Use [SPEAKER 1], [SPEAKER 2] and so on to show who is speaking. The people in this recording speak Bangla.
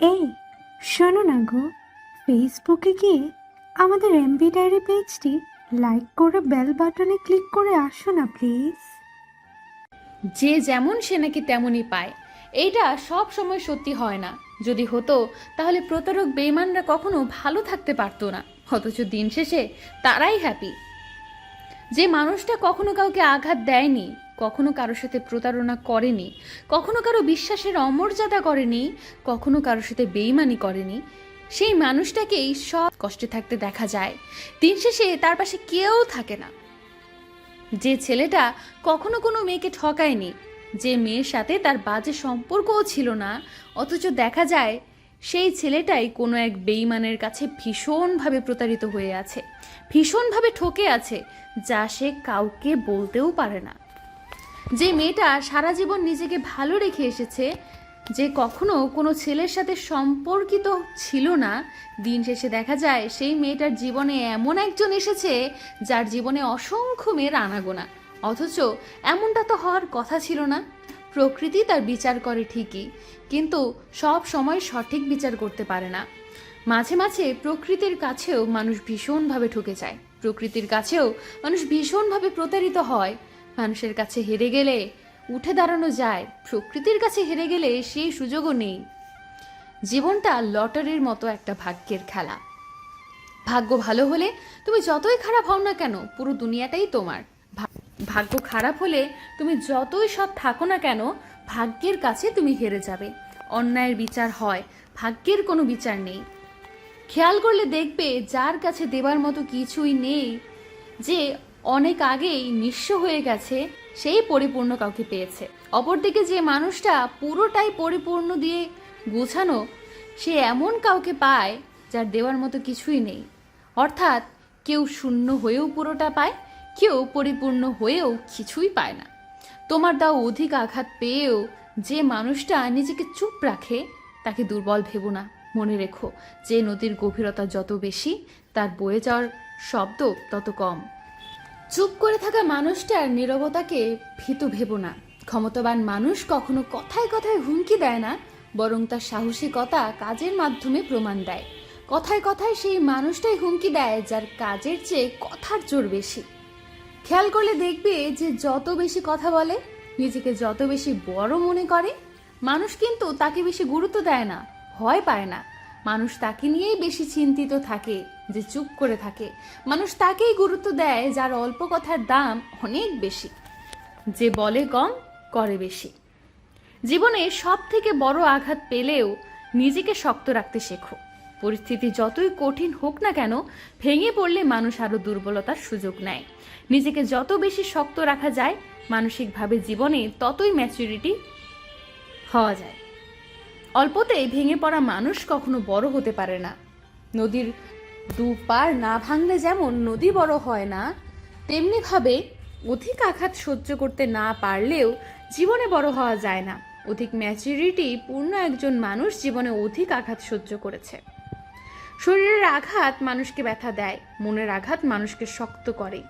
[SPEAKER 1] এই শোনো না গো, ফেসবুকে গিয়ে আমাদের এমবি ডায়েরি পেজটি লাইক করে বেল বাটনে ক্লিক করে আসো না প্লিজ।
[SPEAKER 2] যে যেমন সে নাকি তেমনই পায়, এইটা সব সময় সত্যি হয় না। যদি হতো তাহলে প্রতারক বেঈমানরা কখনো ভালো থাকতে পারতো না, অথচ দিন শেষে তারাই হ্যাপি। যে মানুষটা কখনো কাউকে আঘাত দেয়নি, কখনো কারোর সাথে প্রতারণা করেনি, কখনো কারো বিশ্বাসের অমর্যাদা করেনি, কখনো কারোর সাথে বেঈমানি করেনি, সেই মানুষটাকেই সব কষ্টে থাকতে দেখা যায়। দিন শেষে তার পাশে কেউ থাকে না। যে ছেলেটা কখনো কোনো মেয়েকে ঠকায়নি, যে মেয়ের সাথে তার বাজে সম্পর্কও ছিল না, অথচ দেখা যায় সেই ছেলেটাই কোনো এক বেঈমানের কাছে ভীষণভাবে প্রতারিত হয়ে আছে, ভীষণভাবে ঠকে আছে, যা সে কাউকে বলতেও পারে না। যে মেয়েটা সারা জীবন নিজেকে ভালো রেখে এসেছে, যে কখনো কোনো ছেলের সাথে সম্পর্কিত ছিল না, দিন শেষে দেখা যায় সেই মেয়েটার জীবনে এমন একজন এসেছে যার জীবনে অসংখ্য মেয়ের আনাগোনা। অথচ এমনটা তো হওয়ার কথা ছিল না। প্রকৃতি তার বিচার করে ঠিকই, কিন্তু সব সময় সঠিক বিচার করতে পারে না। মাঝে মাঝে প্রকৃতির কাছেও মানুষ ভীষণভাবে ঠকে যায়, প্রকৃতির কাছেও মানুষ ভীষণভাবে প্রতারিত হয়। মানুষের কাছে হেরে গেলে উঠে দাঁড়ানো যায়, প্রকৃতির কাছে হেরে গেলে সেই সুযোগও নেই। জীবনটা লটারির মতো একটা ভাগ্যের খেলা। ভাগ্য ভালো হলে তুমি যতই খারাপ হও না কেন, পুরো দুনিয়াটাই তোমার। ভাগ্য খারাপ হলে তুমি যতই সৎ থাকো না কেন, ভাগ্যের কাছে তুমি হেরে যাবে। অন্যায়ের বিচার হয়, ভাগ্যের কোনো বিচার নেই। খেয়াল করলে দেখবে যার কাছে দেবার মতো কিছুই নেই, যে অনেক আগেই নিঃস্ব হয়ে গেছে, সেই পরিপূর্ণ কাউকে পেয়েছে। অপরদিকে যে মানুষটা পুরোটাই পরিপূর্ণ দিয়ে গোছানো, সে এমন কাউকে পায় যার দেওয়ার মতো কিছুই নেই। অর্থাৎ কেউ শূন্য হয়েও পুরোটা পায়, কেউ পরিপূর্ণ হয়েও কিছুই পায় না। তোমার দাও অধিক আঘাত পেয়েও যে মানুষটা নিজেকে চুপ রাখে, তাকে দুর্বল ভেবো না। মনে রেখো, যে নদীর গভীরতা যত বেশি, তার বয়ে যাওয়ার শব্দ তত কম। চুপ করে থাকা মানুষটার নীরবতাকে ভীতু ভেবো না। ক্ষমতাবান মানুষ কখনো কথায় কথায় হুমকি দেয় না, বরং তার সাহসিকতা কাজের মাধ্যমে প্রমাণ দেয়। কথায় কথায় সেই মানুষটাই হুমকি দেয় যার কাজের চেয়ে কথার জোর বেশি। খেয়াল করলে দেখবে যে যত বেশি কথা বলে, নিজেকে যত বেশি বড় মনে করে, মানুষ কিন্তু তাকে বেশি গুরুত্ব দেয় না, ভয় পায় না। মানুষ তাকে নিয়েই বেশি চিন্তিত থাকে, যে চুপ করে থাকে। মানুষ তাকেই গুরুত্ব দেয় যার অল্প কথার দাম অনেক বেশি, যে বলে কম করে বেশি। জীবনে সব থেকে বড় আঘাত পেলেও নিজেকে শক্ত রাখতে শেখো। পরিস্থিতি যতই কঠিন হোক না কেন, ভেঙে পড়লে মানুষ আরো দুর্বলতার সুযোগ নেয়। নিজেকে যত বেশি শক্ত রাখা যায়, মানসিকভাবে জীবনে ততই ম্যাচুরিটি হওয়া যায়। অল্পতেই ভেঙে পড়া মানুষ কখনো বড় হতে পারে না। নদীর দুপার না ভাঙলে যেমন নদী বড় হয় না, তেমনিভাবে অধিক আঘাত সহ্য করতে না পারলেও জীবনে বড় হওয়া যায় না। অধিক ম্যাচুরিটি পূর্ণ একজন মানুষ জীবনে অধিক আঘাত সহ্য করেছে। শরীরের আঘাত মানুষকে ব্যথা দেয়, মনের আঘাত মানুষকে শক্ত করে।